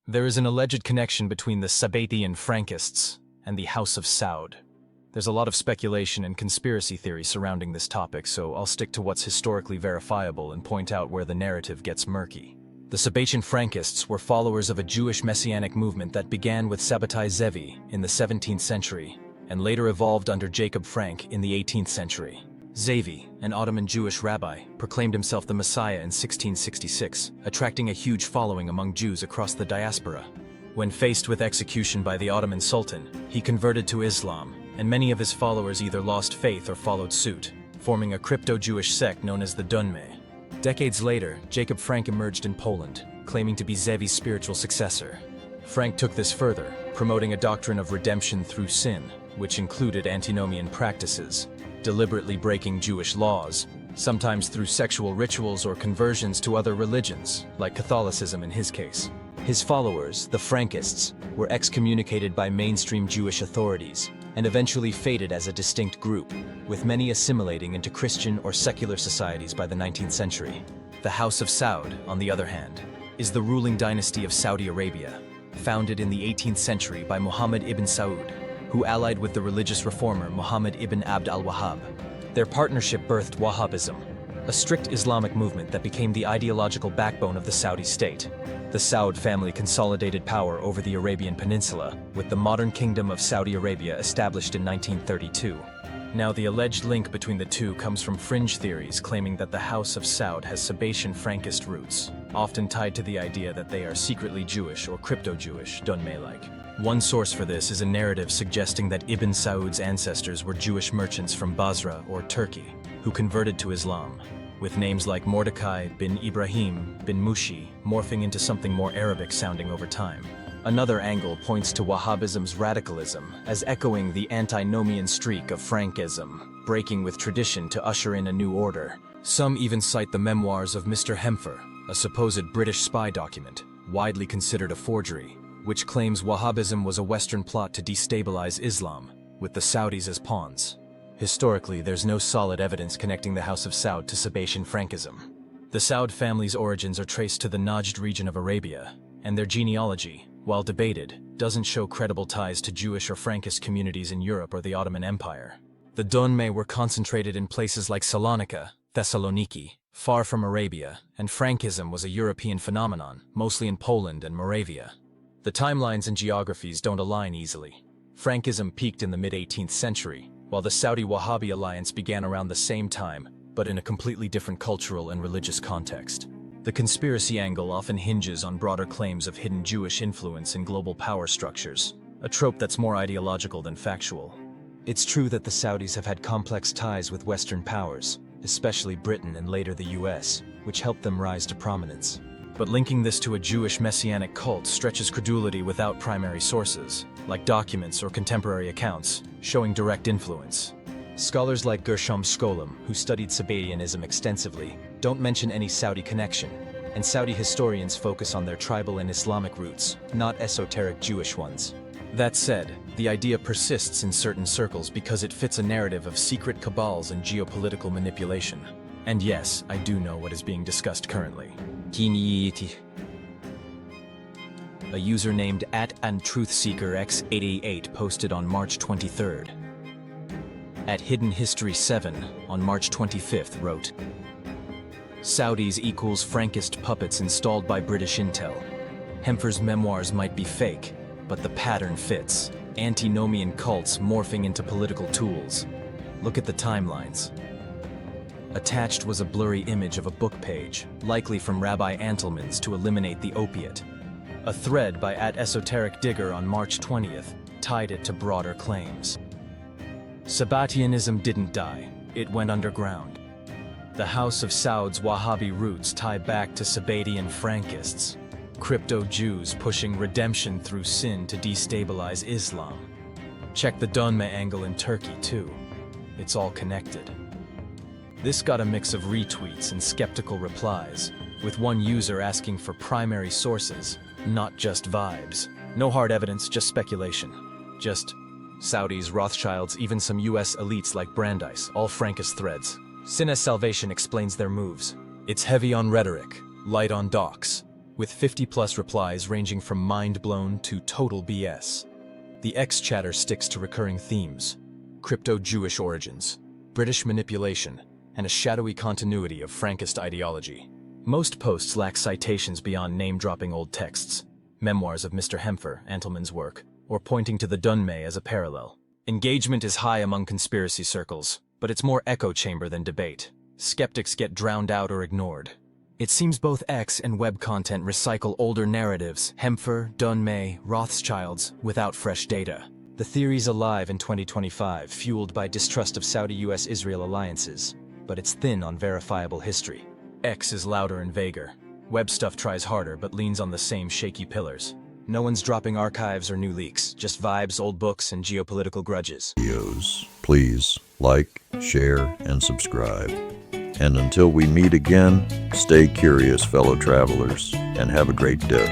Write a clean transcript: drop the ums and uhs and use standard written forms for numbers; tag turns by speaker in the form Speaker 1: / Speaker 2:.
Speaker 1: There is an alleged connection between the Sabbatian Frankists and the House of Saud. There's a lot of speculation and conspiracy theory surrounding this topic, so I'll stick to what's historically verifiable and point out where the narrative gets murky. The Sabbatian Frankists were followers of a Jewish messianic movement that began with Sabbatai Zevi in the 17th century and later evolved under Jacob Frank in the 18th century. Zevi, an Ottoman Jewish rabbi, proclaimed himself the Messiah in 1666, attracting a huge following among Jews across the diaspora. When faced with execution by the Ottoman Sultan, he converted to Islam, and many of his followers either lost faith or followed suit, forming a crypto-Jewish sect known as the Dunmay. Decades later, Jacob Frank emerged in Poland, claiming to be Zevi's spiritual successor. Frank took this further, promoting a doctrine of redemption through sin, which included antinomian practices, deliberately breaking Jewish laws, sometimes through sexual rituals or conversions to other religions, like Catholicism in his case. His followers, the Frankists, were excommunicated by mainstream Jewish authorities and eventually faded as a distinct group, with many assimilating into Christian or secular societies by the 19th century. The House of Saud, on the other hand, is the ruling dynasty of Saudi Arabia, founded in the 18th century by Muhammad ibn Saud, who allied with the religious reformer Muhammad ibn Abd al-Wahhab. Their partnership birthed Wahhabism, a strict Islamic movement that became the ideological backbone of the Saudi state. The Saud family consolidated power over the Arabian Peninsula, with the modern Kingdom of Saudi Arabia established in 1932. Now, the alleged link between the two comes from fringe theories claiming that the House of Saud has Sabbatian Frankist roots, often tied to the idea that they are secretly Jewish or crypto-Jewish, Dunmay-like. One source for this is a narrative suggesting that Ibn Saud's ancestors were Jewish merchants from Basra or Turkey, who converted to Islam, with names like Mordecai bin Ibrahim bin Mushi morphing into something more Arabic-sounding over time. Another angle points to Wahhabism's radicalism as echoing the antinomian streak of Frankism, breaking with tradition to usher in a new order. Some even cite the memoirs of Mr. Hemfer, a supposed British spy document, widely considered a forgery, which claims Wahhabism was a Western plot to destabilize Islam, with the Saudis as pawns. Historically, there's no solid evidence connecting the House of Saud to Sabbatian Frankism. The Saud family's origins are traced to the Najd region of Arabia, and their genealogy, while debated, doesn't show credible ties to Jewish or Frankist communities in Europe or the Ottoman Empire. The Dunmay were concentrated in places like Salonika, Thessaloniki, far from Arabia, and Frankism was a European phenomenon, mostly in Poland and Moravia. The timelines and geographies don't align easily. Frankism peaked in the mid-18th century, while the Saudi-Wahhabi alliance began around the same time, but in a completely different cultural and religious context. The conspiracy angle often hinges on broader claims of hidden Jewish influence in global power structures, a trope that's more ideological than factual. It's true that the Saudis have had complex ties with Western powers, especially Britain and later the US, which helped them rise to prominence. But linking this to a Jewish messianic cult stretches credulity without primary sources, like documents or contemporary accounts, showing direct influence. Scholars like Gershom Scholem, who studied Sabbatianism extensively, don't mention any Saudi connection, and Saudi historians focus on their tribal and Islamic roots, not esoteric Jewish ones. That said, the idea persists in certain circles because it fits a narrative of secret cabals and geopolitical manipulation. And yes, I do know what is being discussed currently. A user named @AndTruthSeekerX888 posted on March 23rd. @HiddenHistory7 on March 25th wrote, Saudis equals Frankist puppets installed by British intel. Hemfer's memoirs might be fake, but the pattern fits. Antinomian cults morphing into political tools. Look at the timelines. Attached was a blurry image of a book page, likely from Rabbi Antelman's to eliminate the opiate. A thread by @EsotericDigger on March 20th tied it to broader claims. Sabbatianism didn't die, it went underground. The House of Saud's Wahhabi roots tie back to Sabbatian Frankists, crypto-Jews pushing redemption through sin to destabilize Islam. Check the Dunmay angle in Turkey too. It's all connected. This got a mix of retweets and skeptical replies, with one user asking for primary sources, not just vibes. No hard evidence, just speculation. Just Saudis, Rothschilds, even some US elites like Brandeis, all Frankist threads. Sin as Salvation explains their moves. It's heavy on rhetoric, light on docs, with 50+ replies ranging from mind-blown to total BS. The X chatter sticks to recurring themes: crypto-Jewish origins, British manipulation, and a shadowy continuity of Frankist ideology. Most posts lack citations beyond name-dropping old texts, memoirs of Mr. Hempfer, Antelman's work, or pointing to the Dunmay as a parallel. Engagement is high among conspiracy circles, but it's more echo chamber than debate. Skeptics get drowned out or ignored. It seems both X and web content recycle older narratives, Hempfer, Dunmay, Rothschilds, without fresh data. The theory's alive in 2025, fueled by distrust of Saudi-US-Israel alliances, but it's thin on verifiable history. X is louder and vaguer. Web stuff tries harder but leans on the same shaky pillars. No one's dropping archives or new leaks, just vibes, old books, and geopolitical grudges.
Speaker 2: Please like, share, and subscribe. And until we meet again, stay curious, fellow travelers, and have a great day.